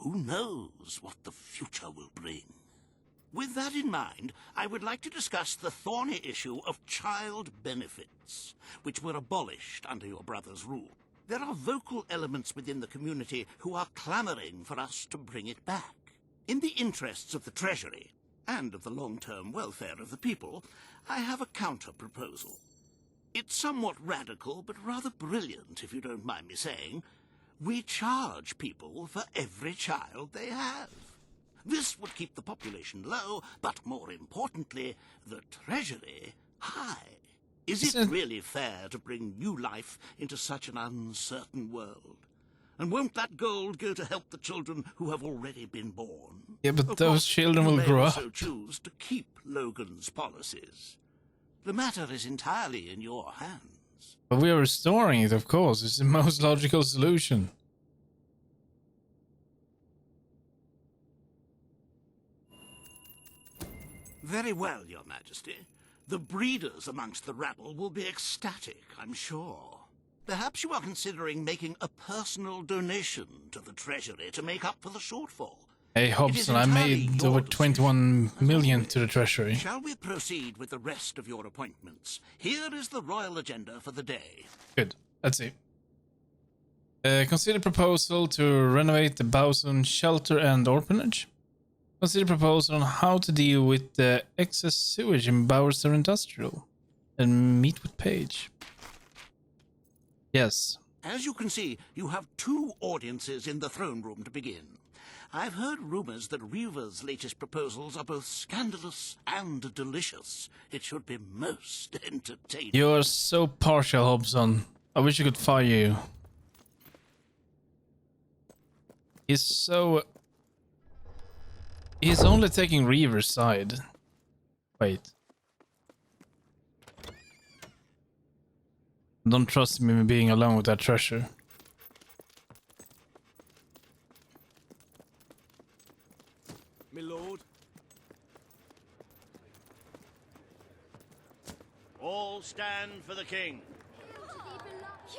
Who knows what the future will bring? With that in mind, I would like to discuss the thorny issue of child benefits, which were abolished under your brother's rule. There are vocal elements within the community who are clamoring for us to bring it back. In the interests of the Treasury, and of the long-term welfare of the people, I have a counter-proposal. It's somewhat radical, but rather brilliant, if you don't mind me saying. We charge people for every child they have. This would keep the population low, but more importantly, the Treasury high. Is it really fair to bring new life into such an uncertain world? And won't that gold go to help the children who have already been born? Yeah, but Of those course, children will grow up. You may also choose to keep Logan's policies. The matter is entirely in your hands. But we are restoring it, of course. It's the most logical solution. Very well, Your Majesty. The breeders amongst the rabble will be ecstatic, I'm sure. Perhaps you are considering making a personal donation to the Treasury to make up for the shortfall. Hey, Hobson, I made over 21 million to the Treasury. Shall we proceed with the rest of your appointments? Here is the royal agenda for the day. Good. Let's see. Consider proposal to renovate the Bowson shelter and orphanage. Consider proposal on how to deal with the excess sewage in Bowerstone Industrial. And meet with Paige. Yes. As you can see, you have 2 audiences in the throne room to begin. I've heard rumors that Reaver's latest proposals are both scandalous and delicious. It should be most entertaining. You're so partial, Hobson. I wish I could fire you. He's only taking Reaver's side. Wait. Don't trust me being alone with that treasure. My lord. All stand for the king.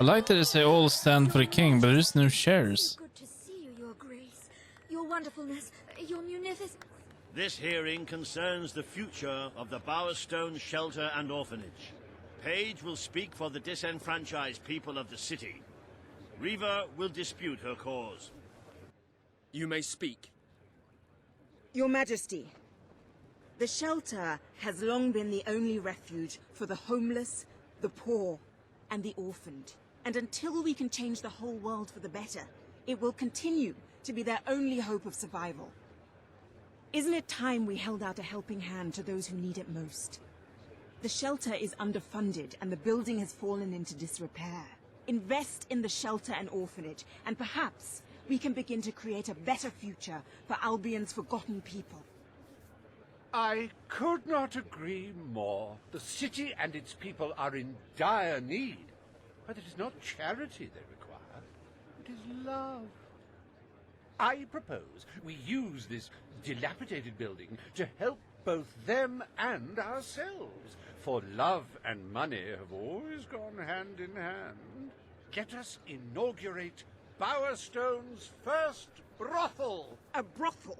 I like that they say all stand for the king, but there is no shares. Good to see you, Your Grace. Your wonderfulness, your munificence. This hearing concerns the future of the Bowerstone Shelter and Orphanage. Paige will speak for the disenfranchised people of the city. Reaver will dispute her cause. You may speak. Your Majesty, the shelter has long been the only refuge for the homeless, the poor, and the orphaned. And until we can change the whole world for the better, it will continue to be their only hope of survival. Isn't it time we held out a helping hand to those who need it most? The shelter is underfunded and the building has fallen into disrepair. Invest in the shelter and orphanage, and perhaps we can begin to create a better future for Albion's forgotten people. I could not agree more. The city and its people are in dire need. But it is not charity they require. It is love. I propose we use this dilapidated building to help both them and ourselves. For love and money have always gone hand in hand. Let us inaugurate Bowerstone's first brothel. A brothel?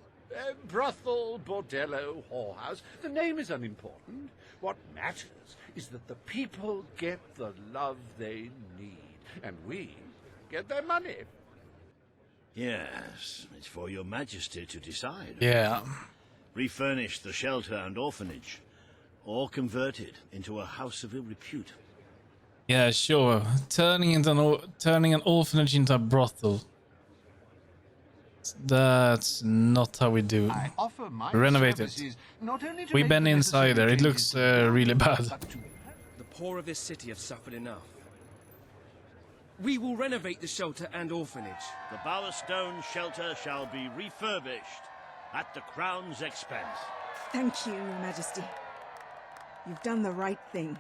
Brothel, bordello, whorehouse. The name is unimportant. What matters is that the people get the love they need, and we get their money. Yes, it's for your majesty to decide. Yeah. Refurnish the shelter and orphanage, or convert it into a house of ill repute. Yeah, sure. Turning an orphanage into a brothel. That's not how we do. I offer my Renovate it. services not only to We've make been the inside there. It necessary looks changes really bad. but to The poor of this city have suffered enough. We will renovate the shelter and orphanage. The Bowerstone Shelter shall be refurbished at the Crown's expense. Thank you, Your Majesty. You've done the right thing.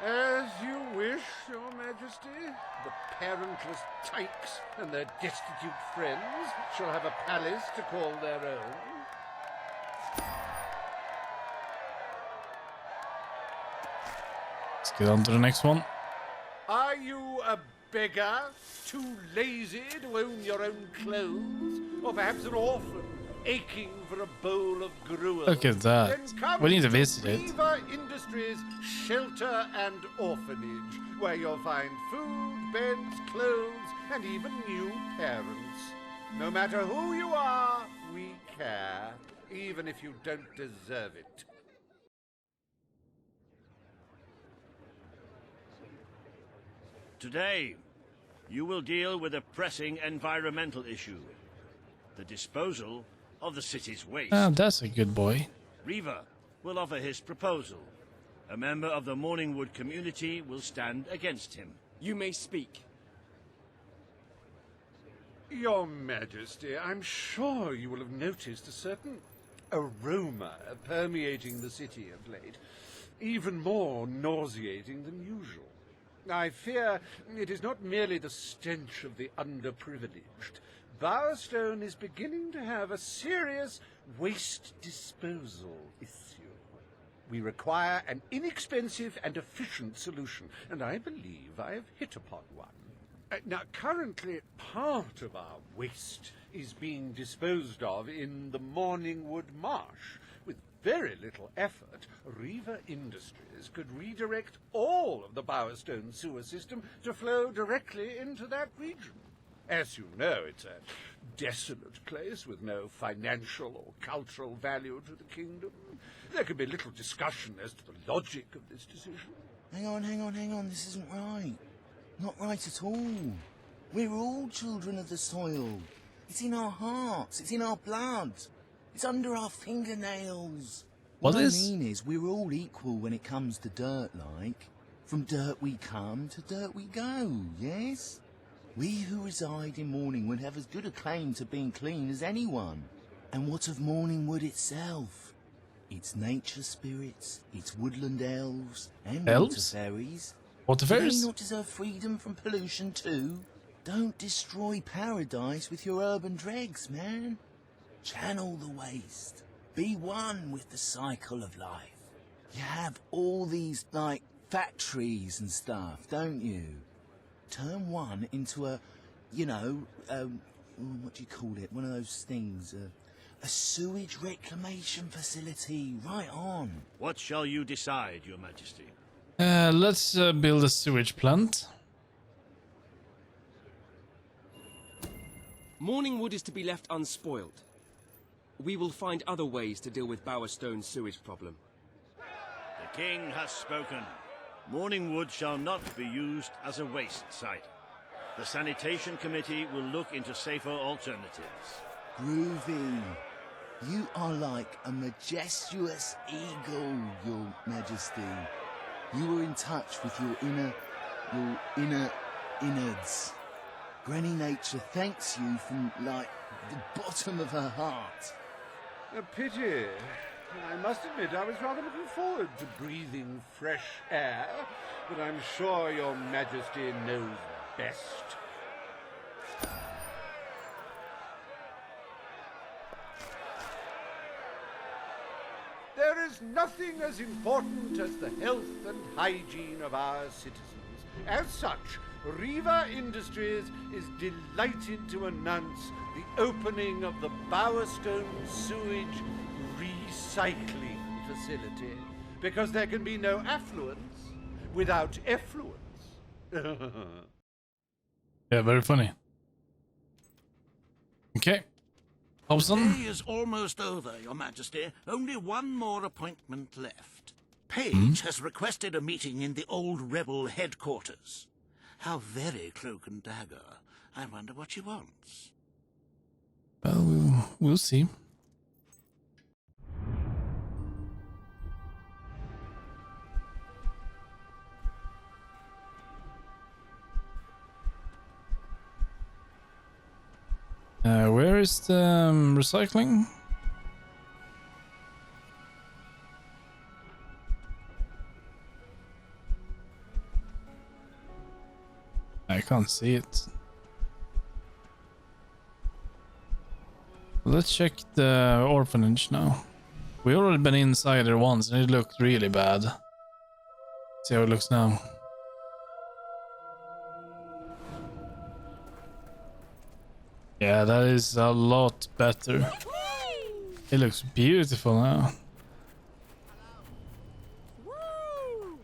As you wish, Your Majesty. The parentless tykes and their destitute friends shall have a palace to call their own. Let's get on to the next one. Are you a beggar, too lazy to own your own clothes, or perhaps an orphan aching for a bowl of gruel. Look at that. Then come We need to visit it. Riva Industries Shelter and Orphanage, where you'll find food, beds, clothes, and even new parents. No matter who you are, we care, even if you don't deserve it. Today, you will deal with a pressing environmental issue. The disposal of the city's waste. Ah, that's a good boy. Riva will offer his proposal. A member of the Morningwood community will stand against him. You may speak. Your Majesty, I'm sure you will have noticed a certain aroma permeating the city of late, even more nauseating than usual. I fear it is not merely the stench of the underprivileged. Bowerstone is beginning to have a serious waste disposal issue. We require an inexpensive and efficient solution, and I believe I have hit upon one. Now, currently, part of our waste is being disposed of in the Morningwood Marsh. With very little effort, Riva Industries could redirect all of the Bowerstone sewer system to flow directly into that region. As you know, it's a desolate place with no financial or cultural value to the kingdom. There can be little discussion as to the logic of this decision. Hang on, this isn't right. Not right at all. We're all children of the soil. It's in our hearts, it's in our blood. It's under our fingernails. What I mean is, we're all equal when it comes to dirt, like. From dirt we come to dirt we go, yes? We who reside in Morningwood have as good a claim to being clean as anyone. And what of Morningwood itself? Its nature spirits, its woodland elves, and water fairies. Water Do they fairies? not deserve freedom from pollution too? Don't destroy paradise with your urban dregs, man. Channel the waste. Be one with the cycle of life. You have all these, like, factories and stuff, don't you? Turn one into a, you know, what do you call it? One of those things, a sewage reclamation facility. Right on. What shall you decide, Your Majesty? Let's build a sewage plant. Morningwood is to be left unspoiled. We will find other ways to deal with Bowerstone's sewage problem. The king has spoken. Morningwood shall not be used as a waste site. The sanitation committee will look into safer alternatives. Groovy. You are like a majestuous eagle, Your Majesty. You were in touch with your inner innards. Granny Nature thanks you from, like, the bottom of her heart. A pity. I must admit I was rather looking forward to breathing fresh air, but I'm sure Your Majesty knows best. There is nothing as important as the health and hygiene of our citizens. As such, Riva Industries is delighted to announce the opening of the Bowerstone Sewage Recycling Facility, because there can be no affluence without effluence. Yeah, very funny. Okay. Hobson? Day is almost over, Your Majesty. Only one more appointment left. Page has requested a meeting in the old rebel headquarters. How very cloak and dagger. I wonder what she wants. Well, we'll see. Where is the recycling? I can't see it. Let's check the orphanage now. We already been inside there once and it looked really bad. See how it looks now. Yeah, that is a lot better. It looks beautiful now. Woo!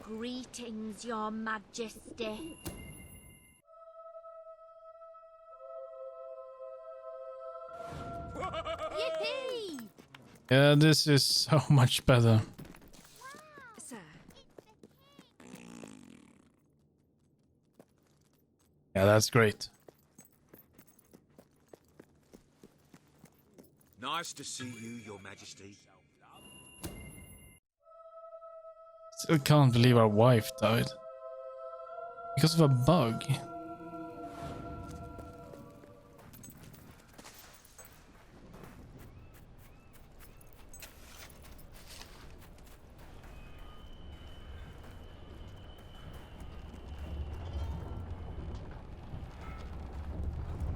Greetings, Your Majesty. Yippee! Yeah, this is so much better. Sir, Yeah, that's great. Nice to see you, Your Majesty. Still can't believe our wife died. Because of a bug.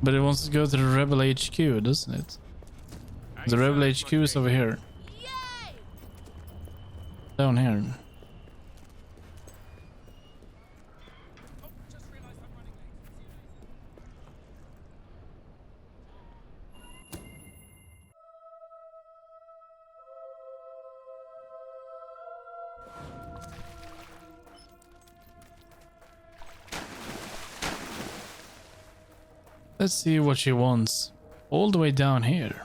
But it wants to go to the Rebel HQ, doesn't it? The Rebel HQ is over here. Down here. Let's see what she wants. All the way down here.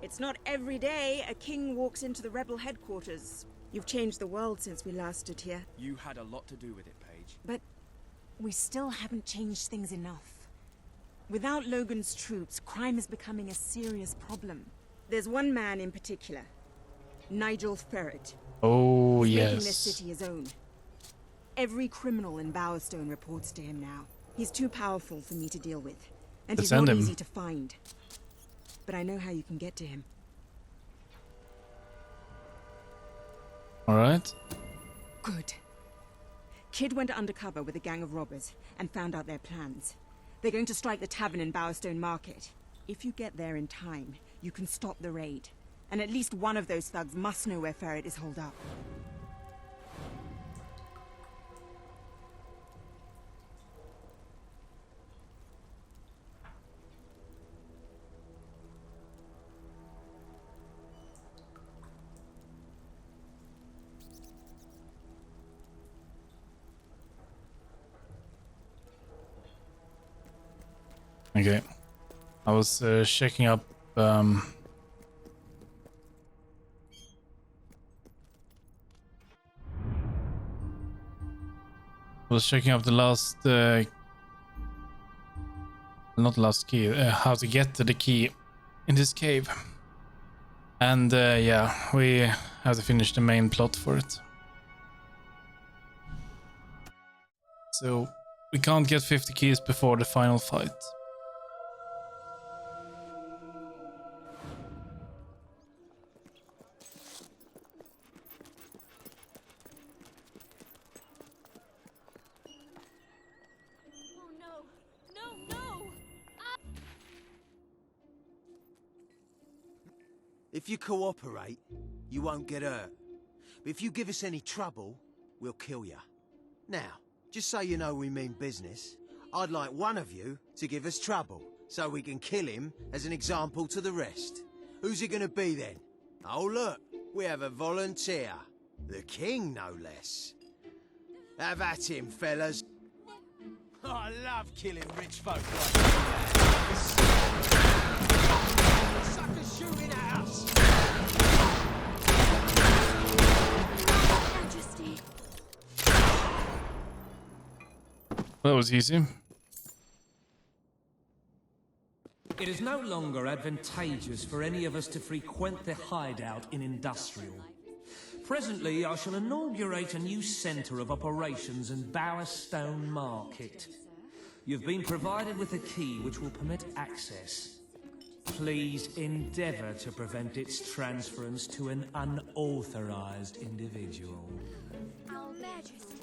It's not every day a king walks into the rebel headquarters. You've changed the world since we last stood here. You had a lot to do with it, Paige. But we still haven't changed things enough. Without Logan's troops, crime is becoming a serious problem. There's one man in particular, Nigel Ferret. Oh, He's yes. making this city his own. Every criminal in Bowerstone reports to him now. He's too powerful for me to deal with, and he's Send not him. easy to find. But I know how you can get to him. All right. Good. Kid went undercover with a gang of robbers and found out their plans. They're going to strike the tavern in Bowerstone Market. If you get there in time, you can stop the raid. And at least one of those thugs must know where Ferret is holed up. Okay. I was checking up. I was checking up the last, not last key, how to get to the key in this cave. And yeah, we have to finish the main plot for it. So we can't get 50 keys before the final fight. oh no, no, no! If you cooperate, you won't get hurt. But if you give us any trouble, we'll kill you. Now, just so you know we mean business, I'd like one of you to give us trouble, so we can kill him as an example to the rest. Who's it gonna be then? Oh look, we have a volunteer. The king, no less. Have at him, fellas. Oh, I love killing rich folk like that. Suckers shooting at us! Majesty. That was easy. It is no longer advantageous for any of us to frequent the hideout in Industrial. Presently, I shall inaugurate a new centre of operations in Bowerstone Market. You've been provided with a key which will permit access. Please endeavour to prevent its transference to an unauthorised individual. Our Majesty.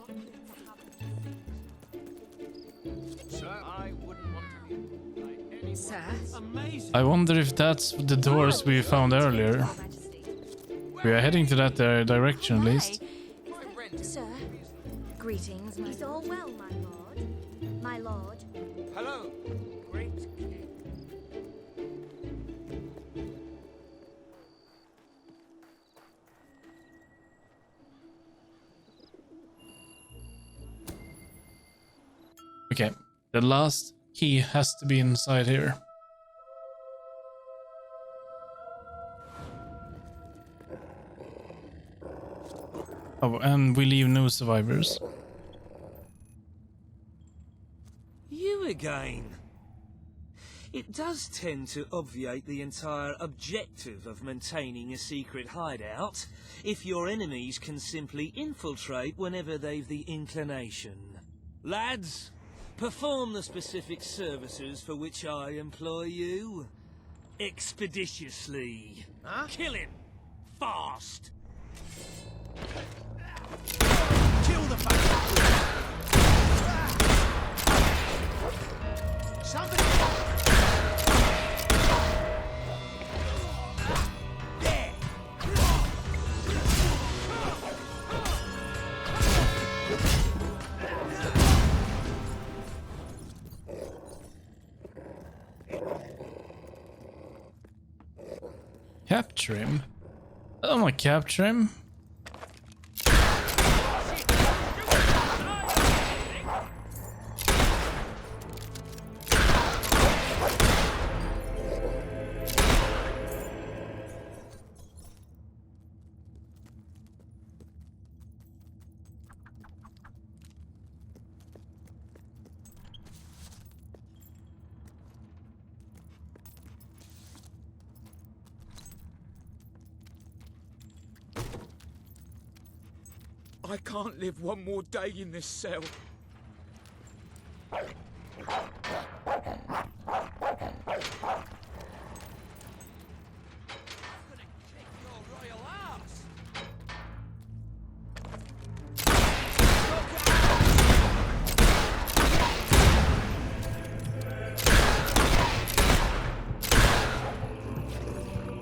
Sir, I wouldn't want to be Sir? I wonder if that's the doors we found earlier. Your Majesty. We are heading to that direction at least. Sir, greetings, my Is all well, my lord? My lord. Hello, great king. Okay, the last key has to be inside here. Oh, and we leave no survivors. You again. It does tend to obviate the entire objective of maintaining a secret hideout if your enemies can simply infiltrate whenever they've the inclination. Lads, perform the specific services for which I employ you. Expeditiously. Huh? Kill him. Fast. Kill the bastard! Somebody... There! Capture him? I don't want to capture him. I can't live one more day in this cell.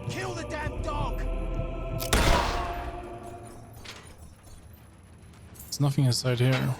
Kill the damn dog! There's nothing inside here.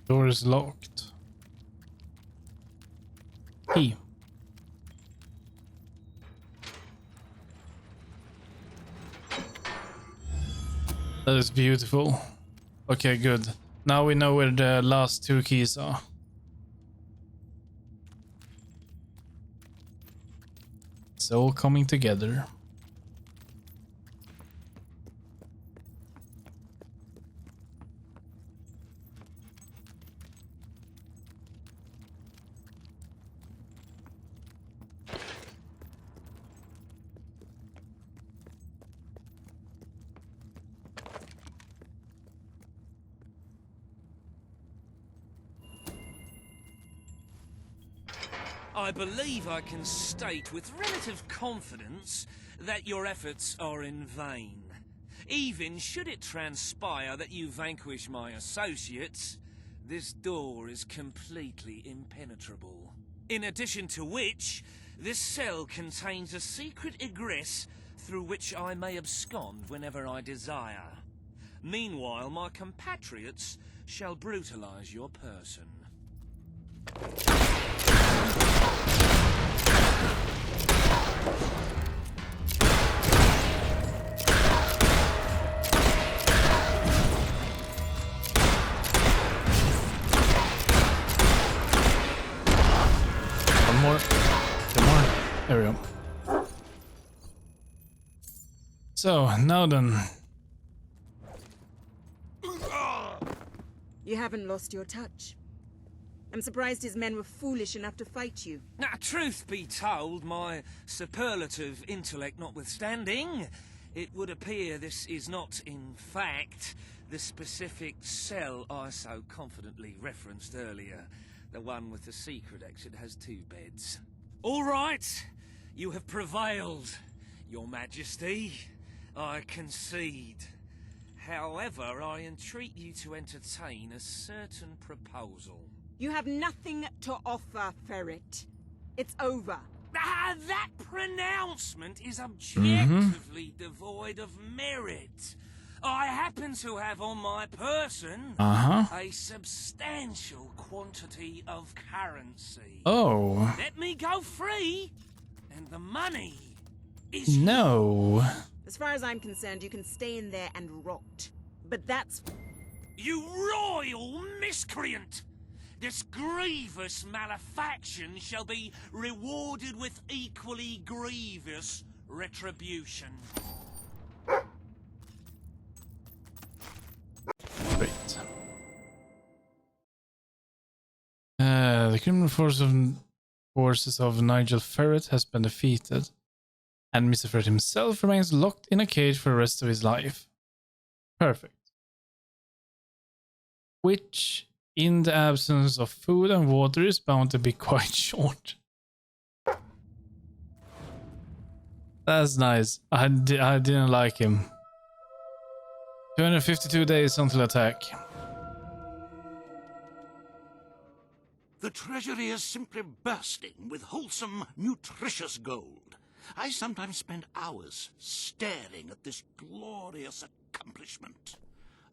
Door is locked. Key. That is beautiful. Okay, good. Now we know where the last two keys are. It's all coming together. I believe I can state with relative confidence that your efforts are in vain. Even should it transpire that you vanquish my associates, this door is completely impenetrable. In addition to which, this cell contains a secret egress through which I may abscond whenever I desire. Meanwhile, my compatriots shall brutalize your person. One more. Two more. There we go. So, now then. You haven't lost your touch. I'm surprised his men were foolish enough to fight you. Now, truth be told, my superlative intellect notwithstanding, It would appear this is not, in fact, the specific cell I so confidently referenced earlier. The one with the secret exit has 2 beds. All right, you have prevailed, Your Majesty. I concede. However, I entreat you to entertain a certain proposal. You have nothing to offer, Ferret. It's over. Ah, that pronouncement is objectively devoid of merit. I happen to have on my person a substantial quantity of currency. Oh. Let me go free, and the money is No. As far as I'm concerned, you can stay in there and rot. But that's... You royal miscreant! This grievous malefaction shall be rewarded with equally grievous retribution. Great. The criminal forces of Nigel Ferret has been defeated, and Mr. Ferret himself remains locked in a cage for the rest of his life. Perfect. Which, in the absence of food and water, is bound to be quite short. That's nice. I didn't like him. 252 days until attack. The treasury is simply bursting with wholesome, nutritious gold. I sometimes spend hours staring at this glorious accomplishment.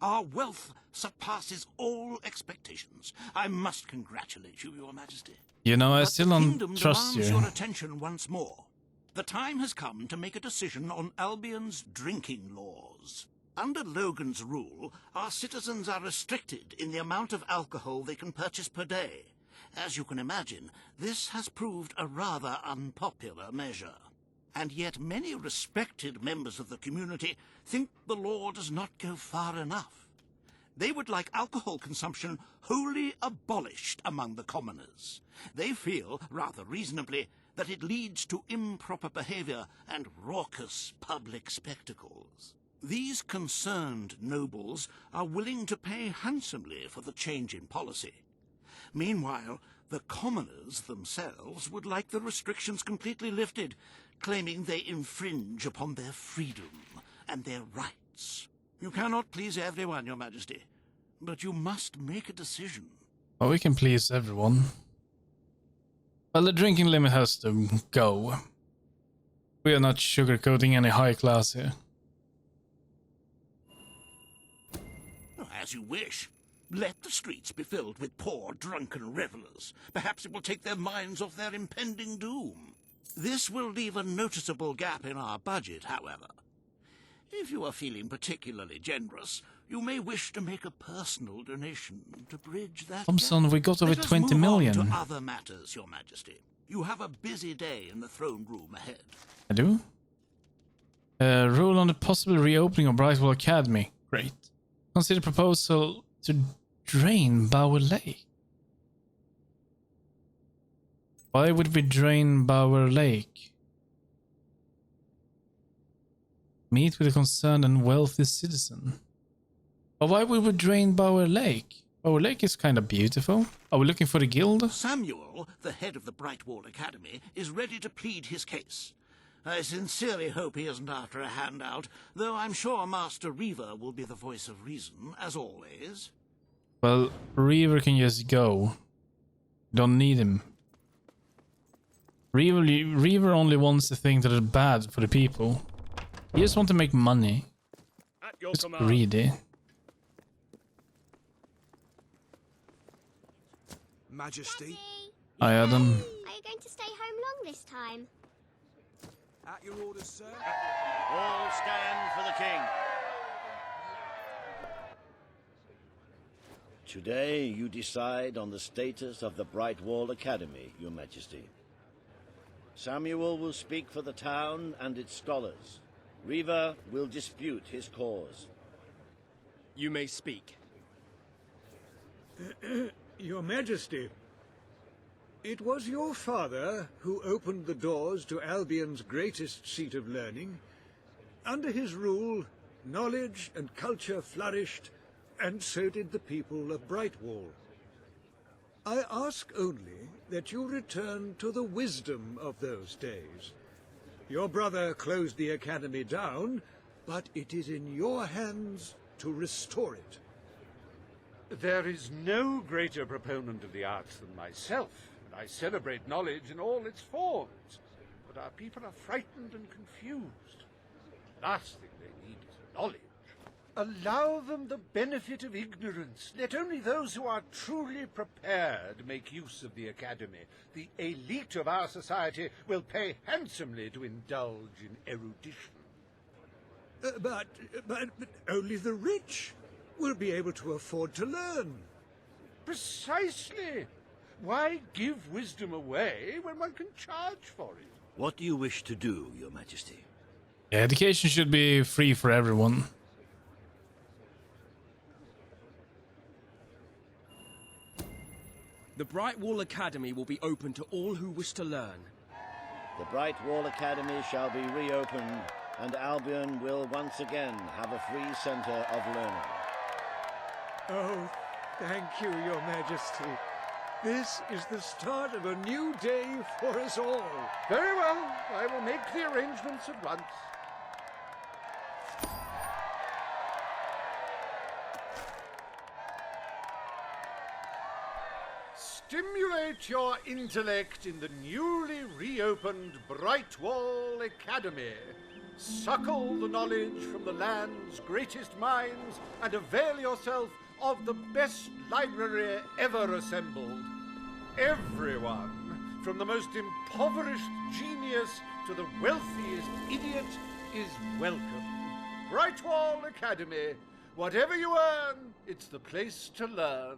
Our wealth surpasses all expectations. I must congratulate you, Your Majesty. You know, I But still the don't kingdom trust demands you. your attention once more. The time has come to make a decision on Albion's drinking laws. Under Logan's rule, our citizens are restricted in the amount of alcohol they can purchase per day. As you can imagine, this has proved a rather unpopular measure. And yet many respected members of the community think the law does not go far enough. They would like alcohol consumption wholly abolished among the commoners. They feel, rather reasonably, that it leads to improper behavior and raucous public spectacles. These concerned nobles are willing to pay handsomely for the change in policy. Meanwhile, the commoners themselves would like the restrictions completely lifted, claiming they infringe upon their freedom and their rights. You cannot please everyone, Your Majesty, but you must make a decision. Well, we can please everyone. Well, the drinking limit has to go. We are not sugarcoating any high class here. As you wish. Let the streets be filled with poor, drunken revelers. Perhaps it will take their minds off their impending doom. This will leave a noticeable gap in our budget, however. If you are feeling particularly generous, you may wish to make a personal donation to bridge that Thompson, gap. we got over Let us 20 move million. on to other matters, Your Majesty. You have a busy day in the throne room ahead. I do? Rule on the possible reopening of Brightwell Academy. Great. Consider proposal to drain Bower Lake. Why would we drain Bower Lake? Meet with a concerned and wealthy citizen. But why would we drain Bower Lake? Bower Lake is kind of beautiful. Are we looking for the guild? Samuel, the head of the Brightwall Academy, is ready to plead his case. I sincerely hope he isn't after a handout, though I'm sure Master Reaver will be the voice of reason, as always. Well, Reaver can just go. Don't need him. Reaver only wants the things that are bad for the people. He just wants to make money. At your It's command. greedy. Majesty. Hi, Adam. Are you going to stay home long this time? At your orders, sir. All stand for the king. Today you decide on the status of the Brightwall Academy, Your Majesty. Samuel will speak for the town and its scholars. Reaver will dispute his cause. You may speak. Your Majesty, it was your father who opened the doors to Albion's greatest seat of learning. Under his rule, knowledge and culture flourished, and so did the people of Brightwall. I ask only that you return to the wisdom of those days. Your brother closed the academy down, but it is in your hands to restore it. There is no greater proponent of the arts than myself, and I celebrate knowledge in all its forms. But our people are frightened and confused. The last thing they need is knowledge. Allow them the benefit of ignorance. Let only those who are truly prepared make use of the academy. The elite of our society will pay handsomely to indulge in erudition. But only the rich will be able to afford to learn. Precisely. Why give wisdom away when one can charge for it? What do you wish to do, Your Majesty? Yeah, education should be free for everyone. The Brightwall Academy will be open to all who wish to learn. The Brightwall Academy shall be reopened, and Albion will once again have a free centre of learning. Oh, thank you, Your Majesty. This is the start of a new day for us all. Very well. I will make the arrangements at once. Stimulate your intellect in the newly reopened Brightwall Academy. Suckle the knowledge from the land's greatest minds and avail yourself of the best library ever assembled. Everyone, from the most impoverished genius to the wealthiest idiot, is welcome. Brightwall Academy. Whatever you earn, it's the place to learn.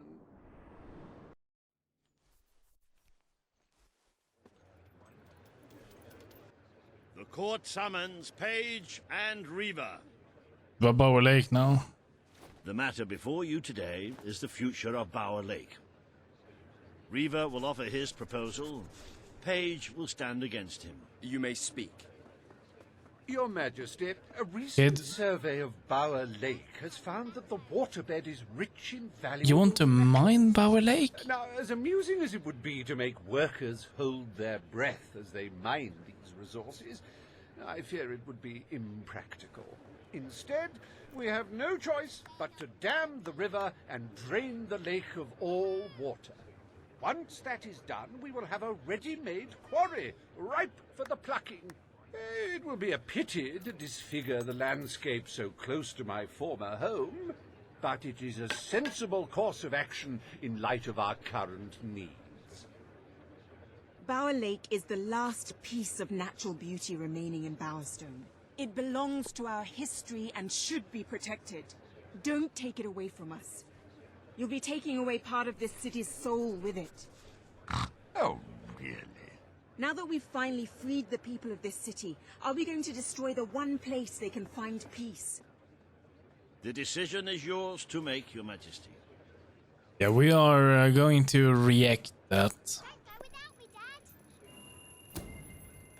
The court summons Page and Reaver. Bower Lake now. The matter before you today is the future of Bower Lake. Reaver will offer his proposal. Page will stand against him. You may speak. Your Majesty, a recent survey of Bower Lake has found that the waterbed is rich in valuable... You want to mine Bower Lake? Now, as amusing as it would be to make workers hold their breath as they mine these resources, I fear it would be impractical. Instead, we have no choice but to dam the river and drain the lake of all water. Once that is done, we will have a ready-made quarry, ripe for the plucking. It will be a pity to disfigure the landscape so close to my former home, but it is a sensible course of action in light of our current needs. Bower Lake is the last piece of natural beauty remaining in Bowerstone. It belongs to our history and should be protected. Don't take it away from us. You'll be taking away part of this city's soul with it. Oh, really? Now that we've finally freed the people of this city, are we going to destroy the one place they can find peace? The decision is yours to make, Your Majesty. Yeah, we are going to react that.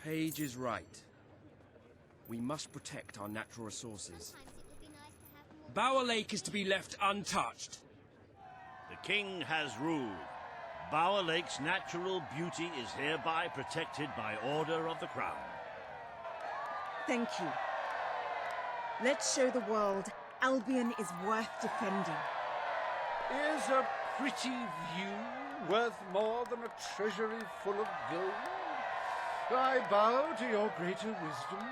Page is right. We must protect our natural resources. Bower Lake is to be left untouched. The king has ruled. Bower Lake's natural beauty is hereby protected by order of the crown. Thank you. Let's show the world Albion is worth defending. Is a pretty view worth more than a treasury full of gold? I bow to your greater wisdom.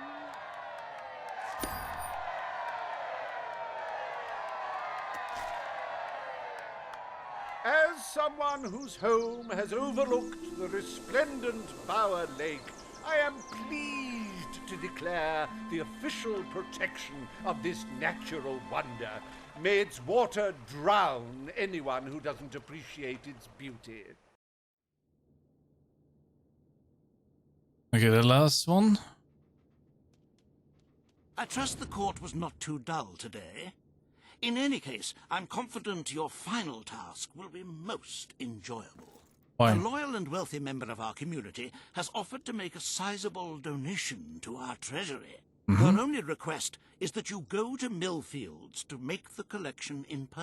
As someone whose home has overlooked the resplendent Bower Lake, I am pleased to declare the official protection of this natural wonder. May its water drown anyone who doesn't appreciate its beauty. Okay, the last one. I trust the court was not too dull today. In any case, I'm confident your final task will be most enjoyable. Why? A loyal and wealthy member of our community has offered to make a sizable donation to our treasury. Her only request is that you go to Millfields to make the collection in person.